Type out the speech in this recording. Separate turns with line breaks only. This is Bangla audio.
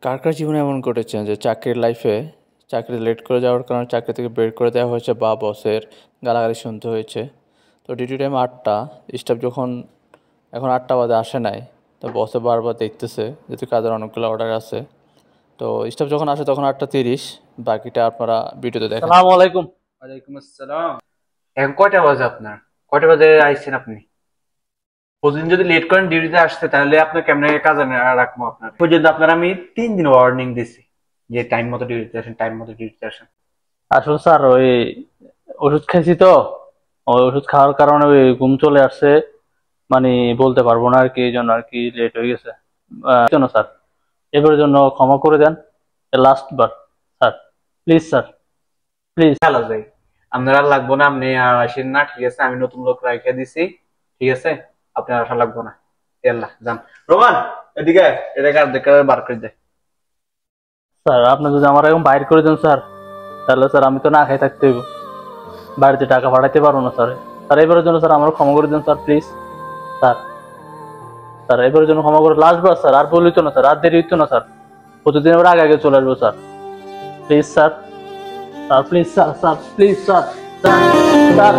কার কার জীবনে এমন ঘটেছে যে চাকরির লাইফে চাকরি লেট করে যাওয়ার কারণে চাকরি থেকে বের করে দেওয়া হয়েছে বা বসের গালাগালি শুনতে হয়েছে। তো ডিউটি টাইম 8টা, স্টাফ যখন এখন 8টা বাজে আসে নাই, তো বসে বারবার দেখতেছে যেহেতু কাজের অনেকগুলো অর্ডার আছে। তো স্টাফ যখন আসে তখন 8:30, বাকিটা আপনারা ভিডিওতে দেখেন।
সালাম আলাইকুম।
ওয়ালাইকুম আসসালাম। এখন কয়টা বাজে আপনার? কয়টা বাজে আইছেন আপনি? প্রতিদিন যদি লেট করেন ডিউটিতে আসতে, তাহলে আপনার কেমনে কাজে রাখবো? আপনার পর্যন্ত আপনার আমি 3 দিন ওয়ার্নিং দিছি যে টাইম মতো ডিউটিতে আসেন, টাইম মতো ডিউটিতে আসেন।
আসলে স্যার ওই ওষুধ খাইছি তো, ওই ওষুধ খাওয়ার কারণে ওই ঘুম চলে আসছে, মানে বলতে পারবো না আর কি, এই জন্য আর কি লেট হয়ে গেছে। এই জন্য স্যার, এবারের জন্য ক্ষমা করে দেন, লাস্ট বার স্যার, প্লিজ স্যার, প্লিজ।
খেলা যাই, আপনার আর লাগবো না, আপনি আর আসেন না, ঠিক আছে? আমি নতুন লোক রাখিয়ে দিছি, ঠিক আছে? আপনার আসা লাগবো না। ইয়াল্লা যান। রোমান, এদিকে আয়, এটা কার দেখে বার করে দে।
স্যার আপনি যদি আমার এখন বাইর করে দেন স্যার, তাহলে স্যার আমি তো না খাই থাকতে হইব, বাড়িতে টাকা পাঠাইতে পারবো না স্যার। স্যার এবারের জন্য স্যার আমার ক্ষমা করে দেন স্যার, প্লিজ স্যার। স্যার এবারের জন্য ক্ষমা করে, লাস্ট বার স্যার, আর বলিত না স্যার, আর দেরি হইতো না স্যার, প্রতিদিন এবার আগে আগে চলে আসবো sir, please sir. Sir please sir, sir please sir, sir sir.